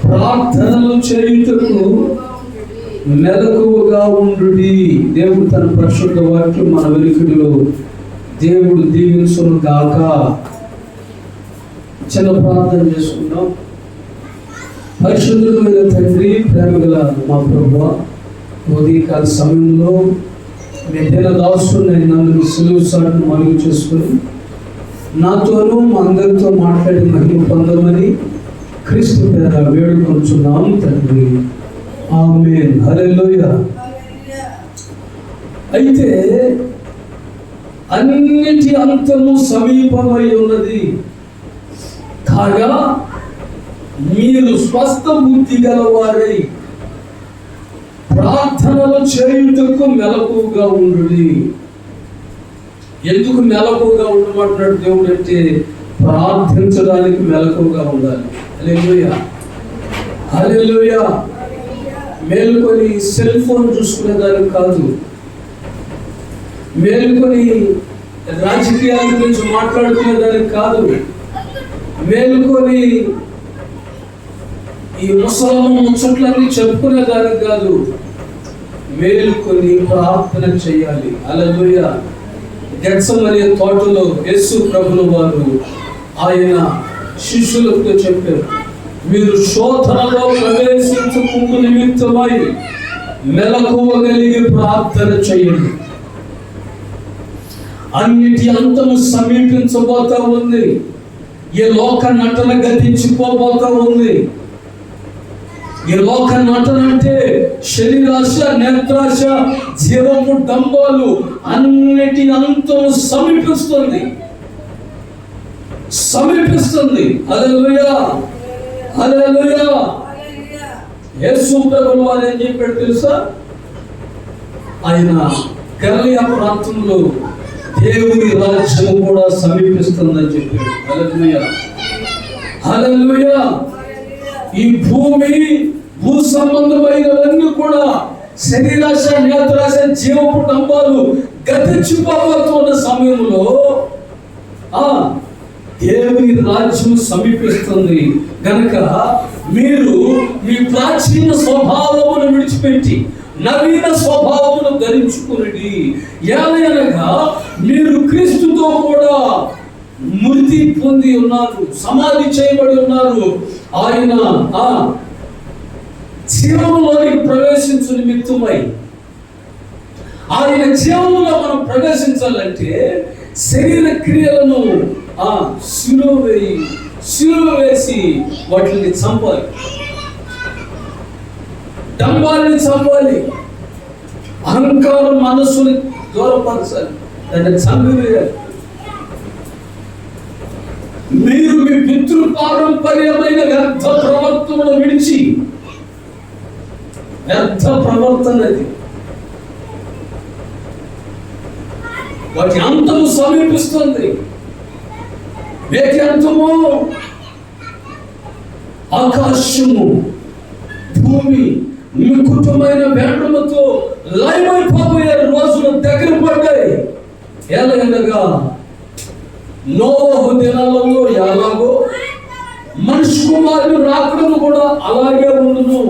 ప్రార్థనలు చేయుటకు మెలకువగా ఉండుడి. దేవుడు తన పరిశుద్ధ వాక్యం మన వెలుగులో దేవుడు దీవించును గాక. చిన్న ప్రార్థన చేసుకుందాం. పరిశుద్ధుడైన తండ్రి, ప్రేమగల మా ప్రభువా, ఉదయకాల సమయంలో మీ దినదాసుని నన్ను సులువు సాటును మలుగు చేసుకుని నాతోనూ మా అందరితో మాట్లాడి మహిమ పొందమని క్రీస్తు పేర వేడుకొంచున్నాం తండ్రి. ఆమేన్. హల్లెలూయా. అయితే అన్నిటి అంతము సమీపమై ఉన్నది కాగా మీరు స్వస్థ బుద్ధి గలవారై ప్రార్థనలు చేయుటకు మెలకువగా ఉండుడి. ఎందుకు మెలకువగా ఉండమంటున్నాడు దేవుడు అంటే ప్రార్థించడానికి మెలకువగా ఉండాలి. హల్లెలూయా, హల్లెలూయా. మేలుకొని సెల్ ఫోన్ చూసుకునేదానికి కాదు, మేలుకొని రాజకీయాల గురించి మాట్లాడుకునేదానికి కాదు, మేలుకొని ఈ ముసలమ్మ ముచ్చట్లన్నీ చెప్పుకునేదానికి కాదు, మేలుకొని ప్రార్థన చేయాలి. హల్లెలూయా. గెత్సెమనే తోటలో యేసు ప్రభువు వారు ఆయన శిష్యులతో చెప్పారు, మీరు శోధనలో ప్రవేశించకుండా నిమిత్తమై మెలకువగలిగి ప్రార్థన చేయండి. అన్నిటి అంతము సమీపించబోతా ఉంది. ఈ లోక నటన గతించిపోబోతా ఉంది. ఈ లోక నటన అంటే శరీరాశ, నేత్రాశ, జీవపు డంబాలు అన్నిటి అంతము సమీపిస్తుంది. హల్లెలూయా, హల్లెలూయా. యేసు ప్రభువు వారు ఏం చెప్పాడు తెలుసా? ఆయన గలిలయ ప్రాంతంలో దేవుని రాజ్యం కూడా సమీపిస్తుందని చెప్పాడు. హల్లెలూయా, హల్లెలూయా. ఈ భూ సంబంధమైనవన్నీ కూడా శరీరాశ, నేత్రాశ, జీవపు డంబాలు గతించిపోతున్న సమయంలో దేవుని రాజ్యం సమీపిస్తుంది గనక మీరు మీ ప్రాచీన స్వభావమును విడిచిపెట్టి నవీన స్వభావమును ధరించుకుని, ఏలయనగా మీరు క్రీస్తుతో కూడా మృతి పొంది ఉన్నారు, సమాధి చేయబడి ఉన్నారు. ఆయన జీవంలోనికి ప్రవేశించు నిమిత్తమై, ఆయన జీవంలో మనం ప్రవేశించాలంటే శరీర క్రియలను సిలువ వేసి వాటిని చంపాలి, డంబాలని చంపాలి, అహంకారం మనస్సుని దూరపరచాలి, దాన్ని చంపివేయాలి. మీరు మీ పితృ పారంపర్యమైన వ్యర్థ ప్రవర్తనను విడిచి, వ్యర్థ ప్రవర్తనది వాటి అంతము సమీపిస్తుంది. వేటి అంతము? ఆకాశము, భూమి నికుటమైన వేండ్రముతో లయమైపోయే రోజులు దగ్గర పడ్డాయి. ఎలాగనగా నోవహు దినాలలో ఎలాగో మనిషి కుమారుడు రాకడము కూడా అలాగే ఉండును.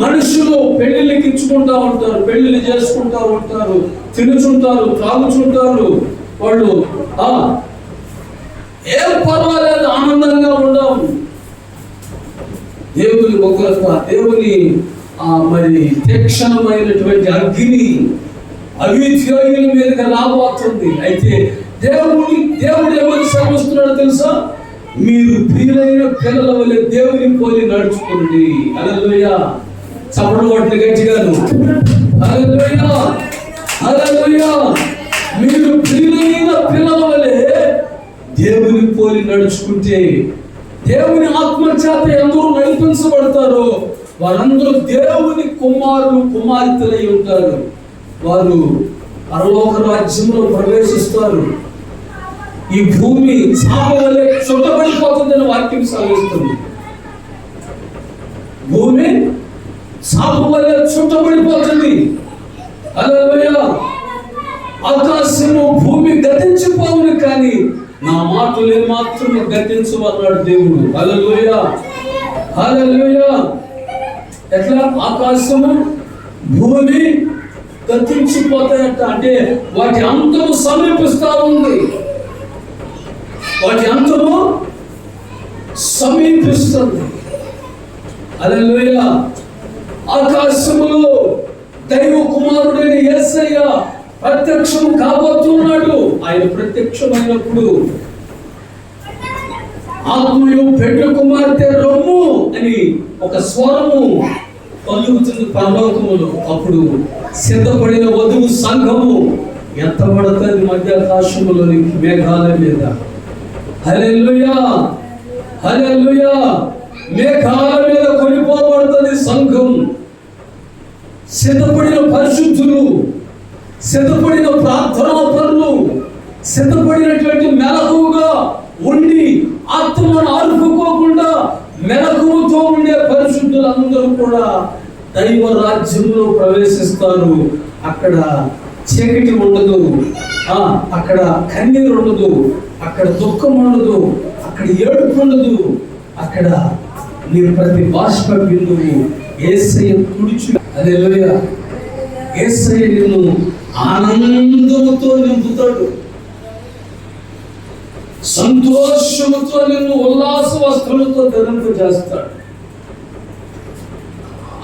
మనుషులు పెళ్లిళ్ళకి ఇచ్చుకుంటా ఉంటారు, పెళ్లిళ్ళు చేసుకుంటా ఉంటారు, తినుచుంటారు, తాగుచుంటారు. వాళ్ళు ఏం పర్వాలేదు, ఆనందంగా ఉండవు. దేవుని ఉగ్రత, దేవుని మరి తీక్షణమైనటువంటి అగ్ని అవిధేయుల మీదగా రాబోతుంది. అయితే దేవుడు ఏమని శ్రమిస్తున్నాడో తెలుసా? మీరు ప్రియులైన పిల్లల వలె దేవుని పోలి నడుచుకోండి. హల్లెలూయా. చప్పట్లు కొట్టండి గట్టిగాను. హల్లెలూయా, హల్లెలూయా. మీరు ప్రియులైన పిల్లల వలె దేవుని పోలి నడుచుకుంటే దేవుని ఆత్మ చేత ఎందరూ నడిపించబడతారో వారందరూ దేవుని కుమారులు, కుమార్తెలై ఉంటారు. వారు పరలోక రాజ్యంలో ప్రవేశిస్తారు. ఈ భూమి చాప వలె చుట్టబడిపోతుందని వాక్యం సాగిస్తుంది. భూమి చాప వలె చుట్టబడిపోతుంది. హల్లెలూయా. ఆకాశము భూమి గతించిపోవును కానీ నా మాటలు మాత్రమే గతించమన్నాడు దేవుడు. హల్లెలూయా, హల్లెలూయా. ఎట్లా? ఆకాశము భూమి గతించిపోతాయట. అంటే వాటి అంతము సమీపిస్తా ఉంది. వాటి అంతము సమీపిస్తుంది. హల్లెలూయా. ఆకాశములో దైవ కుమారుడైన యేసయ్య ప్రత్యక్షం కాబోతున్నాడు. ఆయన ప్రత్యక్షమైనప్పుడు ఆత్మయు పెండ్లి కుమార్తె రొమ్ము అని ఒక స్వరము పలుకుతుంది పరలోకములో. అప్పుడు సిద్ధపడిన వధువు సంఘము ఎత్తబడుతుంది మధ్యాకాశములోని మేఘాల మీద. హల్లెలూయా, హల్లెలూయా. మేఘాల మీద కొనిపోబడుతుంది సంఘం. సిద్ధపడిన పరిశుద్ధులు, సిద్ధపడిన ప్రార్థనా పరులు, సిద్ధపడినటువంటి మెలకువగా ఉండి ఆత్మను ఆర్పుకోకుండా మెలకువతో ఉండే పరిశుద్ధులందరూ కూడా దైవ రాజ్యంలో ప్రవేశిస్తారు. అక్కడ చీకటి ఉండదు, అక్కడ కన్నీరు ఉండదు, అక్కడ దుఃఖం ఉండదు, అక్కడ ఏడుపు ఉండదు. అక్కడ నీ ప్రతి బాష్ప బిందువు యేసయ్య తుడిచి. హల్లెలూయా. యేసయ్య నిన్ను ఆనందముతో నింపుతాడు, సంతోషముతో నిన్ను ఉల్లాస వస్త్రములతో ధరింపజేస్తాడు.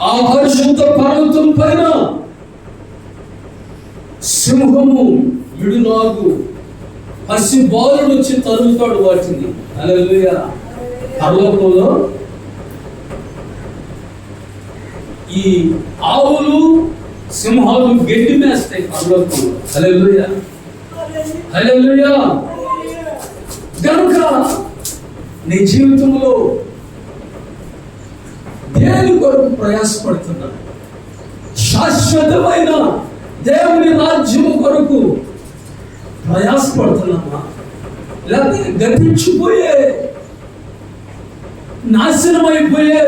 ఆ పరిశుద్ధ పర్వతం పైన సింహము మిడునాగు పసి బాలుడు వచ్చి తరుగుతాడు వాటిని. హల్లెలూయా. పరలోకంలో ఈ ఆవులు సింహాలు గడ్డి మేస్తాయి పరలోకంలో. హల్లెలూయా, హల్లెలూయా. కనుక నీ జీవితంలో దేని కొరకు ప్రయాసపడుతున్నా? శాశ్వతమైన దేవుని రాజ్యం కొరకు ప్రయాసపడుతున్నామా? లేకపోతే గతించిపోయే, నాశనమైపోయే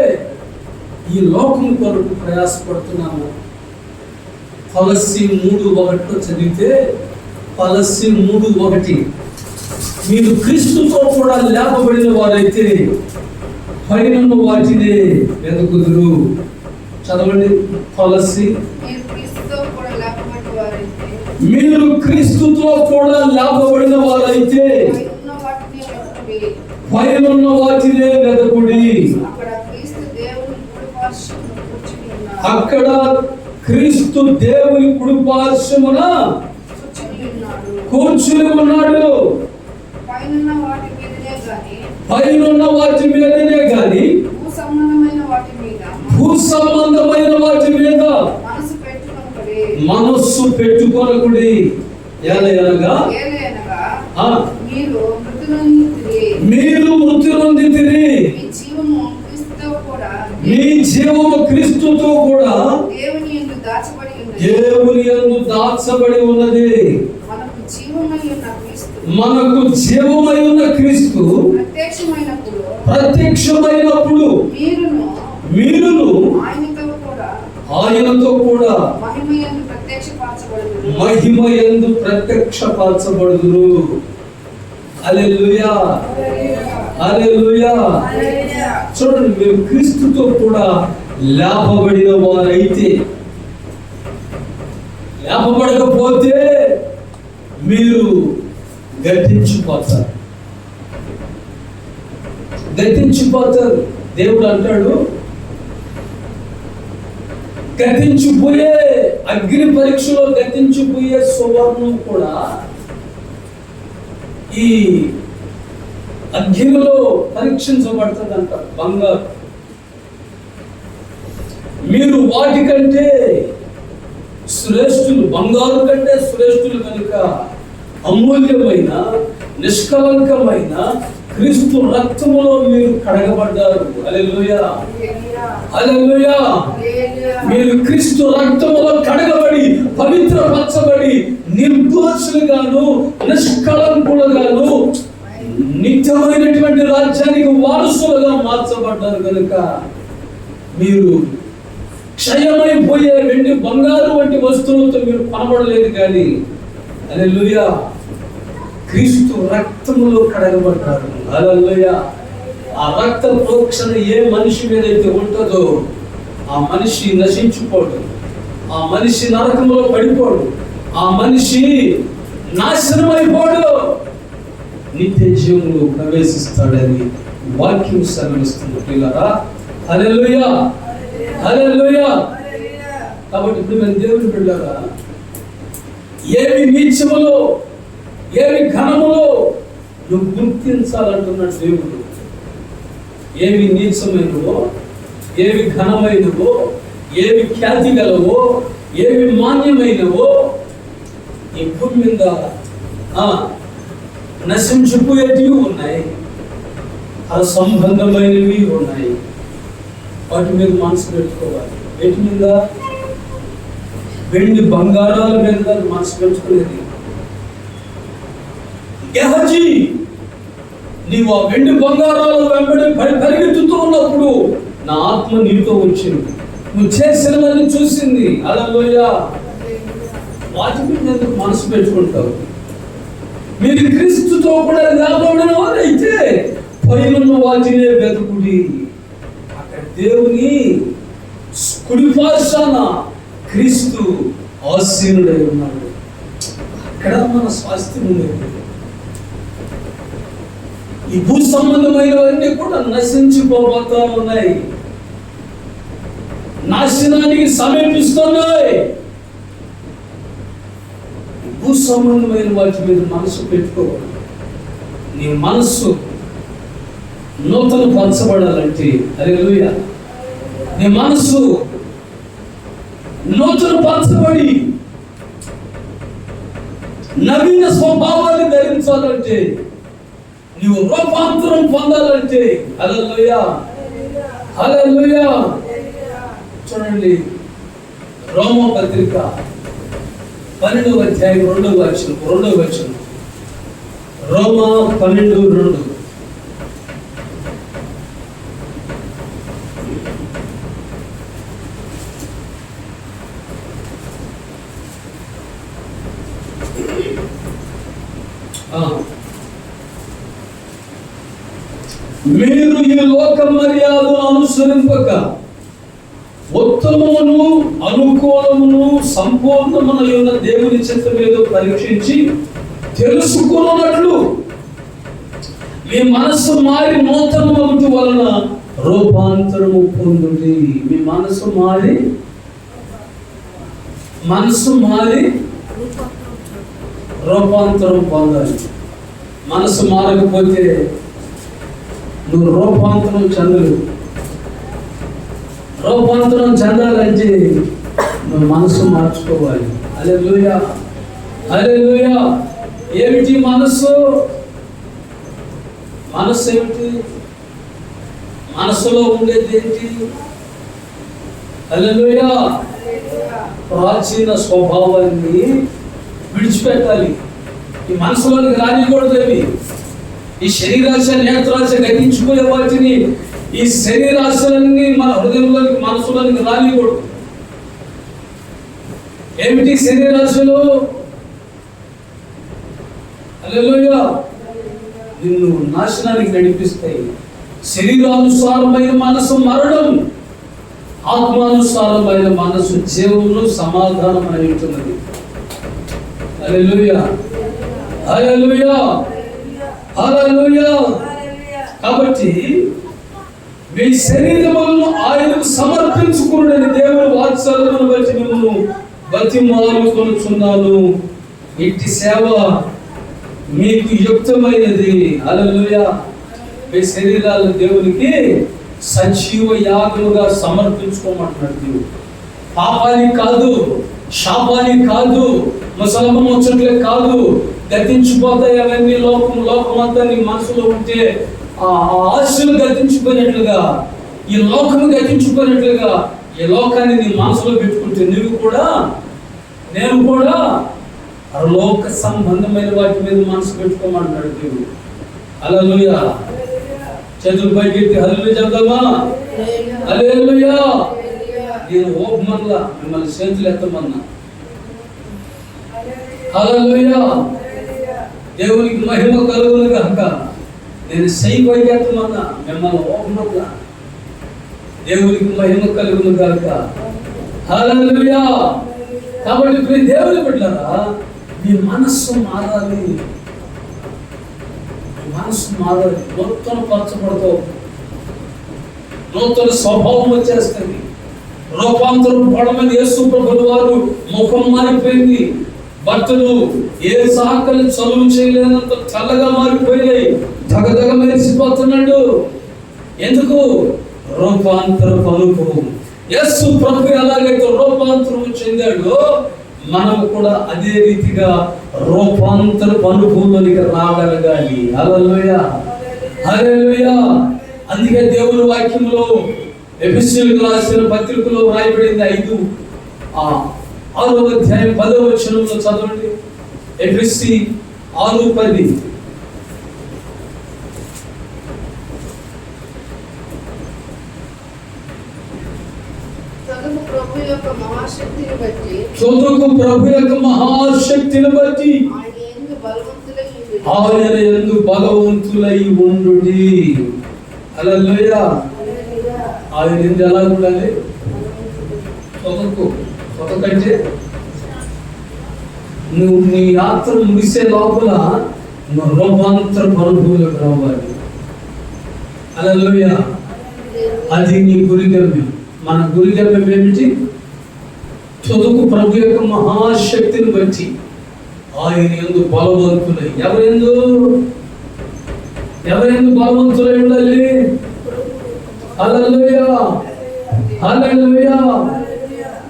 ఈ లోకం కొరకు ప్రయాసపడుతున్నాము? కొలస్సీ 3:1 చదివితే, కొలస్సీ 3:1, మీరు క్రీస్తుతో కూడా లేపబడిన వారైతే పైన వాటినే వెతుకుదురు. చదవండి. కొలస్సీ, మీరు క్రీస్తుతో కూడా లేపబడిన వారైతే పైన వాటినే వెతుకుడి. అక్కడ క్రీస్తు దేవుని కుడి పార్శ్వమున కూర్చుని ఉన్నాడు. పైనున్న వాటి మీదనే గాని భూ సంబంధమైన వాటి మీద మనస్సు పెట్టుకొనకుడి. ఏలయనగా మీరు మృతి నొందితిరి, మీ జీవము క్రీస్తుతో కూడా దేవుని యందు దాచబడి ఉన్నది. మనకు జీవమై ఉన్న క్రీస్తు ప్రత్యక్షమైనప్పుడు మీరును ఆయనతో కూడా మహిమ యందు ప్రత్యక్షపరచబడుదురు. హల్లెలూయా, హల్లెలూయా. చూడండి, మీరు క్రీస్తుతో కూడా లేపబడిన వారైతే, లేపబడకపోతే మీరు గతించిపోతారు, గతించిపోతారు. దేవుడు అంటాడు, గతించిపోయే అగ్ని పరీక్షలో గతించిపోయే సువర్ణం కూడా ఈ అగ్నిలో పరీక్షించబడుతుందంట, బంగారు. మీరు వాటికంటే శ్రేష్ఠులు, బంగారు కంటే శ్రేష్ఠులు కనుక అమూల్యమైన నిష్కలంకమైన క్రీస్తు రక్తములో మీరు కడగబడ్డారు. హల్లెలూయా, హల్లెలూయా. మీరు క్రీస్తు రక్తములో కడగబడి పవిత్రపరచబడి నిర్దోషులుగాను నిష్కలంకులుగాను నిత్యమైనటువంటి రాజ్యానికి వారసులుగా మార్చబడ్డారు. కనుక మీరు క్షయమైపోయే వెండి బంగారు వంటి వస్తువులతో మీరు కొనబడలేదు కానీ, హల్లెలూయా, క్రీస్తు రక్తములో కడగబడ్డారు. హల్లెలూయా. ఆ రక్త ప్రోక్షణ ఏ మనిషి మీద అయితే ఉంటుందో ఆ మనిషి నశించిపోడు, ఆ మనిషి నరకంలో పడిపోడు, ఆ మనిషి నాశనం అయిపోడు, నిత్య జీవంలో ప్రవేశిస్తాడని వాక్యం సెలవిస్తుంది పిల్లరా. హల్లెలూయా, హల్లెలూయా. కాబట్టి ఇప్పుడు మేము దేవుని బిడ్డలారా, ఏమి నీచములో ఏమి ఘనములో నువ్వు గుర్తించాలంటున్నాడు దేవుడు. ఏమి నీచమైనవో, ఏవి ఘనమైనవో, ఏవి ఖ్యాతి గలవో, ఏవి మాన్యమైనవో ఈ భూమి మీద నశించిపోయేటివి ఉన్నాయి, అసంబంధమైనవి ఉన్నాయి. వాటి మీద మనసు పెట్టుకోవాలి. వీటి మీద వెండి బంగారాల మీద మనసు పెంచుకునేది. గెహజీ, నీవు ఆ వెండి బంగారాలు వెంబడి పరిగెత్తుతూ ఉన్నప్పుడు నా ఆత్మ నీతో వచ్చింది, నువ్వు చేసినవన్నీ చూసింది. హల్లెలూయా. వాటి మీద ఎందుకు మనసు పెట్టుకుంటావు? మీరు క్రీస్తుతో కూడా లేకపోవడం అయితే పైన వాటినే వెతుకుడి. అక్కడ దేవుని కుడి పార్శ్వాన క్రీస్తు ఆసీనుడై ఉన్నాడు. అక్కడ మన స్వాస్థ్యం ఉండేది. ఈ భూ సంబంధమైనవన్నీ కూడా నశించిపోతా ఉన్నాయి, నాశనానికి సమీపిస్తున్నాయి. భూ సంబంధమైన వాటి మీద మనసు పెట్టుకోవాలి. నీ మనస్సు నూతన పరచబడాలంటే, హల్లెలూయా, నీ మనస్సు నూతన పరచబడి నవీన స్వభావాన్ని ధరించాలంటే, నీవు రూపాంతరం పొందాలంటే, హల్లెలూయా, హల్లెలూయా. చూడండి, రోమా పత్రిక 12వ అధ్యాయం 2వ వచనం. రోమా 12:2. మీరు ఈ లోక మర్యాదను అనుసరింపక ఉత్తమమును అనుకూలమును సంపూర్ణమునైన దేవుని చిత్తమేదో పరీక్షించి తెలుసుకున్నట్లు మీ మనస్సు మారి నూతనమగుట వలన రూపాంతరము పొందుడి. మీ మనస్సు మారి రూపాంతరం పొందాలి. మనసు మారకపోతే నువ్వు రూపాంతరం చెందలేవు. రూపాంతరం చెందాలంటే నువ్వు మనసు మార్చుకోవాలి. హల్లెలూయా, హల్లెలూయా. ఏమిటి మనస్సు? మనస్సు ఏమిటి? మనసులో ఉండేది ఏంటి? హల్లెలూయా. ప్రాచీన స్వభావాన్ని విడిచిపెట్టాలి. ఈ మనసులోనికి రానికూడదు. ఈ శరీరాశ నేత్రాశ గతించిపోయే వాటిని, ఈ శరీరాశలన్నీ మన హృదయంలోనికి మనసులోనికి రానికూడదు. ఏమిటి శరీరాశలు? హల్లెలూయా, నిన్ను నాశనానికి నడిపిస్తాయి. శరీరానుసారమైన మనసు మరణం, ఆత్మానుసారమైన మనసు జీవమును సమాధానం అయి ఉంటున్నది. హల్లెలూయా, హల్లెలూయా, హల్లెలూయా. కాబట్టి మీ శరీరములను ఆయనకు సమర్పించుకుని దేవుని వాత్సల్యమును బట్టి మిమ్మల్ని బతిమాలుకొనుచున్నాను. ఇట్టి సేవ మీకు యుక్తమైనది. హల్లెలూయా. మీ శరీరాలను దేవునికి సజీవ యాగముగా సమర్పించుకోమంటున్నాడు దేవుడు. పాపానికి కాదు, శాపానికి కాదు, ముసలమ్మ ముచ్చట్లే కాదు, గతించిపోతాయి అవన్నీ. లోకమంతా నీ మనసులో ఉంటే ఆ ఆశలు గతించిపోయినట్లుగా, ఈ లోకము గతించిపోయినట్లుగా ఈ లోకాన్ని నీ మనసులో పెట్టుకుంటే నువ్వు కూడా నేను కూడా లోక సంబంధమైన వాటి మీద మనసు పెట్టుకోమంటున్నాడు దేవుడు. హల్లెలూయా. చేతులు పైకెత్తి హల్లెలూయా చెప్దామా? హల్లెలూయా. నేను ఓపమల్లా మిమ్మల్ని చేతులు ఎత్తమన్నా. హల్లెలూయా. దేవునికి మహిమ కలుగును గాక. నేను సైపోయేస్తున్నా మిమ్మల్ని ఓపెన్గా. దేవునికి మహిమ కలుగును గాక. హల్లెలూయా. కాబట్టి ఇప్పుడు దేవుని బిడ్డలారా, మీ మనస్సు మారాలి. మనస్సు మారాలి. నూతన పరచబడతావు, నూతన స్వభావం వచ్చేస్తుంది. రూపాంతరం పడమని యేసు ప్రభువు వారు ముఖం మారిపోయింది. బట్టలు ఏ సాకలు చదువు చేయలేనంత చల్లగా మారిపోయాయి. దగదగ మెరిసిపోతున్నాడు. ఎందుకు? రూపాంతర అనుభవం. యేసు ప్రభు ఎలాగైతే రూపాంతరం చెందాడో మనం కూడా అదే రీతిగా రూపాంతర అనుభవంలోనికి రాగలగాలి. హల్లెలూయా, హల్లెలూయా. అందుకే దేవుని వాక్యంలో ఎఫెసీయులకు రాసిన పత్రికలో రాయబడింది 5వ అధ్యాయం 10వ వచనంలో చదవండి. ఎఫెసీ 6:10. చదువు ప్రభు యొక్క మహాశక్తిని బట్టి ఆయన యందు బలవంతులై ఉండుడి. హల్లెలూయా. ఆయన యందు ఎలా ఉండాలి? చదువుకంటే నువ్వు నీ యాత్ర ముగిసే లోపల నువ్వు రూపాంతర అనుభవంలోకి రావాలి. హల్లెలూయా. అది నీ గురిగమ్యం. మన గురిగమ్యం ఏమిటి? చదువు ప్రభు యొక్క మహాశక్తిని బట్టి ఆయన యందు బలవంతులై. ఎవరెందు బలవంతులై ఉండాలి? హల్లెలూయా, హల్లెలూయా,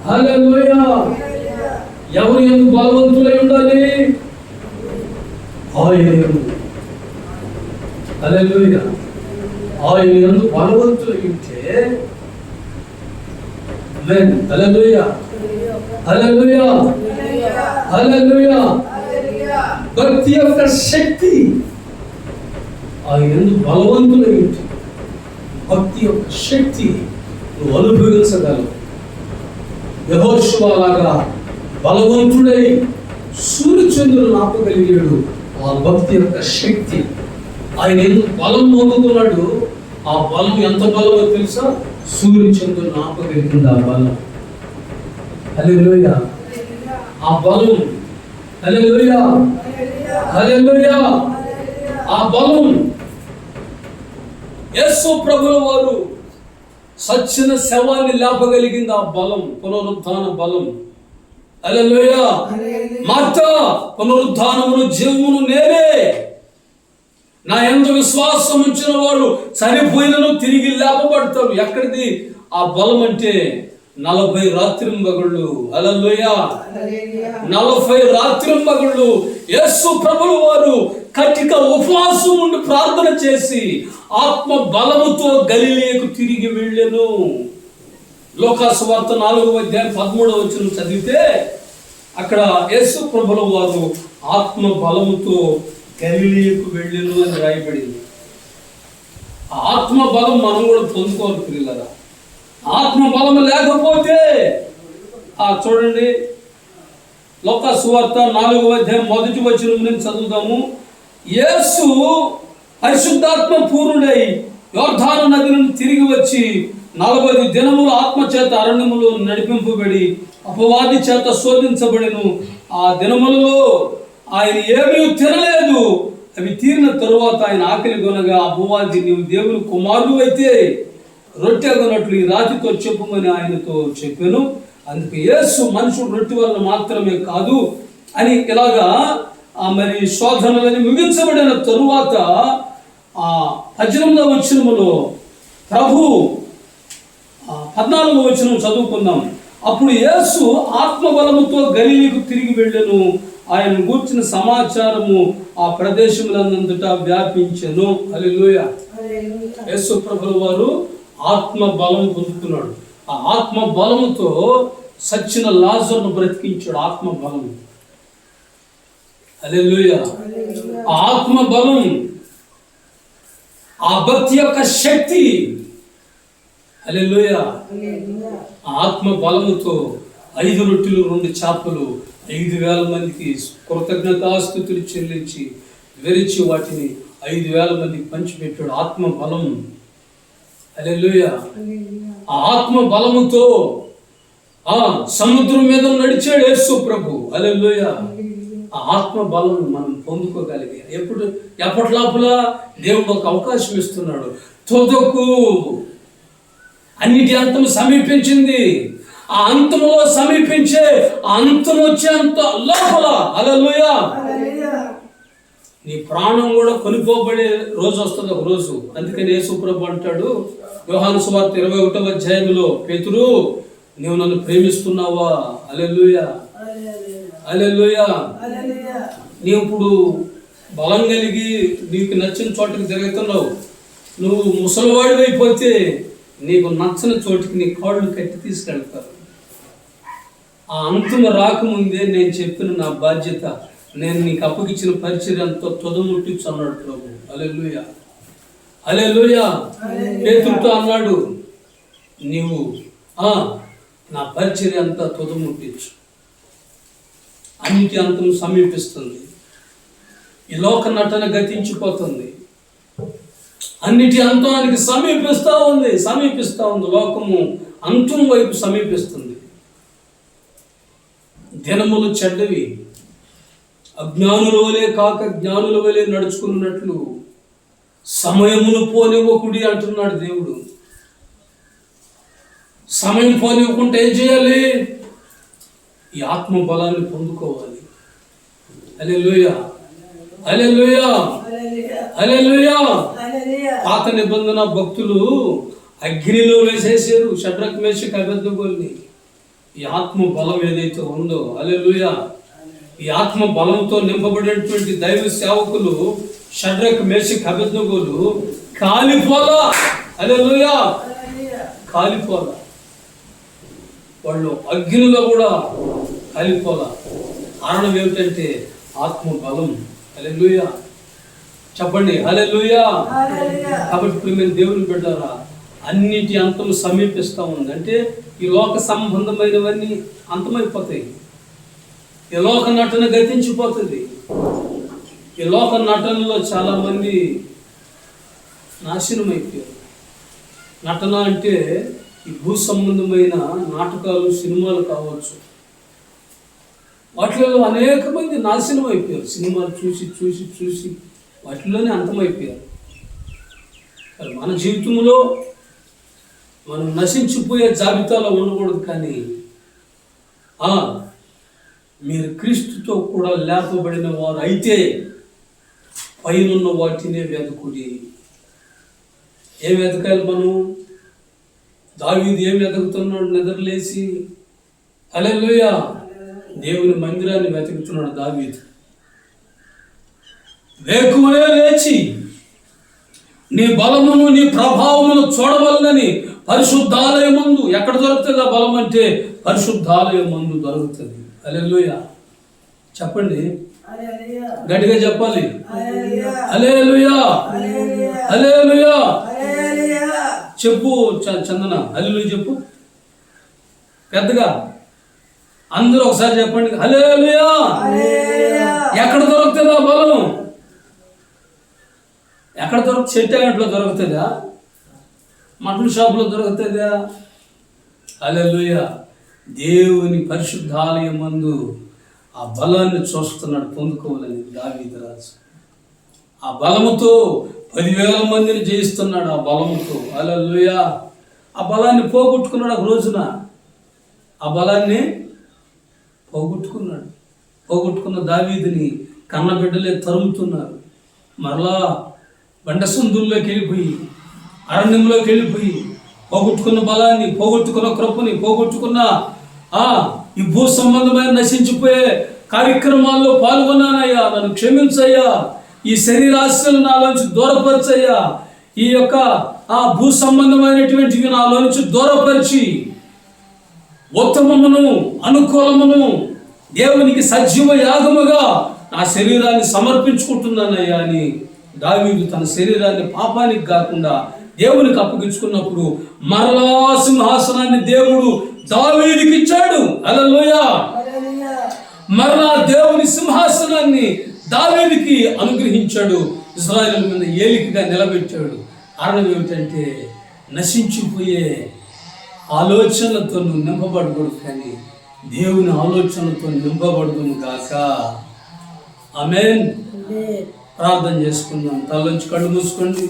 హల్లెలూయా. ఎవరు యందు బలవంతులై ఉండాలి? ఆయన యందు. హల్లెలూయా. ఆయన యందు బలవంతులై ఉంటే హల్లెలూయా, హల్లెలూయా, హల్లెలూయా. భక్తి యొక్క శక్తి ఆయన యందు బలవంతులై ఉంటే భక్తి యొక్క శక్తి నువ్వు అనుభవించగలవు. యెహోషువ లాగా బలవంతుడై సూర్యచంద్రులను ఆపగలిగాడు. ఆ భక్తి యొక్క శక్తి ఆయన ఎందుకు బలం పొందుతున్నాడు. ఆ బలం ఎంత బలమో తెలుసా? సూర్యచంద్రులను ఆపగలిగింది ఆ బలం. హల్లెలూయా. ఆ బలం, హల్లెలూయా, హల్లెలూయా. ఆ బలం యేసు ప్రభువు వారు సచ్చిన శవాన్ని లేపగలిగింది. ఆ బలం పునరుద్ధాన బలం. హల్లెలూయా. మార్తా, పునరుద్ధానమును జీవమును నేనే. నా యందు విశ్వాసం ఉంచిన వాడు చనిపోయినను తిరిగి లేపబడతాడు. ఎక్కడిది ఆ బలం అంటే? 40 రాత్రింబగళ్ళు. హల్లెలూయా. 40 రాత్రింబగళ్ళు యేసు ప్రభువు వారు కటిక ఉపవాసం ఉండి ప్రార్థన చేసి ఆత్మ బలముతో గలిలయకు తిరిగి వెళ్ళెను. లూకాసు వార్త 4వ అధ్యాయం 13వ వచనం చదివితే అక్కడ యేసు ప్రభువు వారు ఆత్మ బలముతో గలిలయకు వెళ్ళెను అని రాయబడింది. ఆత్మ బలం మనం కూడా పొందుకోవాలి పిల్లరా. ఆత్మ బలం లేకపోతే చూడండి, లూకాసు వార్త 4వ అధ్యాయం 1వ వచనం నుంచి చదువుదాము. యేసు పరిశుద్ధాత్మ పూర్ణుడై యోర్దాను నది నుండి తిరిగి వచ్చి 40 దినములు ఆత్మ చేత అరణ్యములో నడిపింపబడి అపవాది చేత శోధించబడెను. ఆ దినములలో ఆయన ఏమీ తినలేదు. అవి తీరిన తరువాత ఆయన ఆకలి కొనగా అపవాది, నీవు దేవుని కుమారుడు అయితే రొట్టె కొనట్లు ఈ రాతితో చెప్పుమని ఆయనతో చెప్పాను. అందుకు యేసు మనుషుడు రొట్టె వల్ల మాత్రమే కాదు అని ఇలాగా మరి శోధనలని ముగించబడిన తరువాత 18వ వచనములో ప్రభు 14వ వచనం చదువుకుందాం. అప్పుడు యేసు ఆత్మబలముతో గలిలయకు తిరిగి వెళ్ళెను. ఆయన గూర్చిన సమాచారము ఆ ప్రదేశములందంతటా వ్యాపించెను. హల్లెలూయా. యేసు ప్రభువు వారు ఆత్మ బలం పొందుతున్నాడు. ఆ ఆత్మ బలముతో సచ్చిన లాజరును బ్రతికించాడు. ఆత్మ బలం. హల్లెలూయా. ఆత్మ బలం, ఆ భక్తి యొక్క శక్తి. హల్లెలూయా. ఆత్మ బలముతో 5 రొట్టెలు 2 చేపలు 5,000 మందికి కృతజ్ఞతాస్తుతులు చెల్లించి విరిచి వాటిని 5,000 మందికి పంచిపెట్టాడు ఆత్మ బలం. హల్లెలూయా. ఆ ఆత్మ బలముతో ఆ సముద్రం మీద నడిచాడు యేసు ప్రభు. హల్లెలూయా. ఆ ఆత్మ బలం మనం పొందుకోగలిగే ఎప్పటిలోపల దేవుడు ఒక అవకాశం ఇస్తున్నాడు. తుదకు అన్నిటి అంతం సమీపించింది. ఆ అంతములో సమీపించే ఆ అంతం వచ్చేంత లోపల హల్లెలూయా నీ ప్రాణం కూడా కొనిపోబడే రోజు వస్తుంది ఒక రోజు. అందుకని యేసు ప్రభు అంటాడు యోహాను సువార్త 21వ అధ్యాయంలో, పేతురు నీవు నన్ను ప్రేమిస్తున్నావా? హల్లెలూయా హల్లెలూయా. నీవు ఇప్పుడు బలం కలిగి నీకు నచ్చిన చోటుకి తిరుగుతున్నావు. నువ్వు ముసలివాడివి అయిపోతే నీకు నచ్చని చోటుకి నీ కాళ్ళు కట్టి తీసుకెళ్తారు. ఆ అంతం రాకముందే నేను చెప్పిన నా బాధ్యత, నేను నీకు అప్పగిచ్చిన పరిచర్యంతో తుదముట్టించు అన్నాడు ప్రభు. హల్లెలూయా హల్లెలూయా. పేతురుతో అన్నాడు, నీవు నా పరిచర్య అంతా తుదముట్టించు. అన్నిటి అంతం సమీపిస్తుంది. ఈ లోక నటన గతించిపోతుంది. అన్నిటి అంతానికి సమీపిస్తూ ఉంది. లోకము అంతం వైపు సమీపిస్తుంది. దినములు చెడ్డవి. అజ్ఞానుల వలె కాక జ్ఞానుల వలె నడుచుకున్నట్లు సమయమును పోనివ్వకుడి అంటున్నాడు దేవుడు. సమయం పోనివ్వకుంటే ఏం చేయాలి? ఈ ఆత్మ బలాన్ని పొందుకోవాలి. హల్లెలూయా హల్లెలూయా హల్లెలూయా. పాత నిబంధన భక్తులు అగ్నిలో వేసేసారు షడ్రక్ మేషక్ అబేద్నెగోల్ని. ఈ ఆత్మ బలం ఏదైతే ఉందో హల్లెలూయా, ఈ ఆత్మ బలంతో నింపబడినటువంటి దైవ సేవకులు షడ్రక్ మేషక్ అబేద్నెగోలు కాలిపోలా. హల్లెలూయా కాలిపోలా. వాళ్ళు అగ్నిలో కూడా కాలిపోలా. కారణం ఏమిటంటే ఆత్మ బలం. హల్లెలూయా చెప్పండి హల్లెలూయా. కాబట్టి ఇప్పుడు మేము దేవుని బిడ్డారా, అన్నిటి అంతం సమీపిస్తూ ఉంది. అంటే ఈ లోక సంబంధమైనవన్నీ అంతమైపోతాయి. ఈ లోక నటన గతించిపోతుంది. ఈ లోక నటనలో చాలామంది నాశనం అయిపోయారు. నటన అంటే ఈ భూ సంబంధమైన నాటకాలు, సినిమాలు కావచ్చు. వాటిలో అనేక మంది నాశనం అయిపోయారు. సినిమాలు చూసి చూసి చూసి వాటిలోనే అంతమైపోయారు. మన జీవితంలో మనం నశించిపోయే జాబితాలో ఉండకూడదు. కానీ మీరు క్రీస్తుతో కూడా లేపబడిన వారు అయితే పైనున్న వాటినే వెతుకుడి. ఏం వెతకాలి మనం? దావీదు ఏం వెతుకుతున్నాడు? నిద్రలేసి హల్లెలూయా దేవుని మందిరాన్ని వెతుకుతున్నాడు దావీదు. వేకువనే లేచి నీ బలమును నీ ప్రభావమును చూడవలనని పరిశుద్ధాలయం ముందు. ఎక్కడ దొరుకుతుంది ఆ బలం అంటే పరిశుద్ధాలయం ముందు దొరుకుతుంది. హల్లెలూయా చెప్పండి, గట్టిగా చెప్పాలి. హల్లెలూయా హల్లెలూయా చెప్పు చందన, హల్లెలూయా చెప్పు పెద్దగా. అందరూ ఒకసారి చెప్పండి హల్లెలూయా. ఎక్కడ దొరుకుతుందా బలం? ఎక్కడ దొరుకుతుంది? చెట్టు దొరుకుతుందా? మటన్ షాపులో దొరుకుతుందా? హల్లెలూయా దేవుని పరిశుద్ధాలయం మందు ఆ బలాన్ని చూస్తున్నాడు పొందుకోవాలని దావీదు రాజు. ఆ బలముతో 10,000 మందిని జయిస్తున్నాడు. ఆ బలముతో హల్లెలూయా. ఆ బలాన్ని పోగొట్టుకున్నాడు ఒక రోజున. ఆ బలాన్ని పోగొట్టుకున్న దావీదుని కన్నబిడ్డలే తరుముతున్నారు. మరలా బండసందుల్లోకి వెళ్ళిపోయి, అరణ్యంలోకి వెళ్ళిపోయి పోగొట్టుకున్న బలాన్ని, పోగొట్టుకున్న కృపని, పోగొట్టుకున్న ఈ భూ సంబంధమైన నశించిపోయే కార్యక్రమాల్లో పాల్గొన్నానయ్యా, నన్ను క్షమించయ్యా, ఈ శరీరాశలు నాలోంచి దూరపరచయ్యా, ఈ యొక్క భూ సంబంధమైనటువంటివి నాలోంచి దూరపరిచి ఉత్తమమును అనుకూలమును దేవునికి సజీవ యాగముగా నా శరీరాన్ని సమర్పించుకుంటున్నానయ్యా అని దావీదు తన శరీరాన్ని పాపానికి కాకుండా దేవునికి అప్పగించుకున్నప్పుడు మరలా సింహాసనాన్ని దేవుడు దావీదుకి ఇచ్చాడు. హల్లెలూయా మరలా దేవుని సింహాసనాన్ని దావీదుకి అనుగ్రహించాడు. ఇశ్రాయేలు మీద ఏలికగా నిలబెట్టాడు. కారణం ఏమిటంటే నశించిపోయే ఆలోచనలతో నువ్వు నింపబడకూడదు, కానీ దేవుని ఆలోచనలతో నింపబడదును గాక. ఆమేన్. ప్రార్థన చేసుకుందాం. తలలోంచి కళ్ళు మూసుకోండి.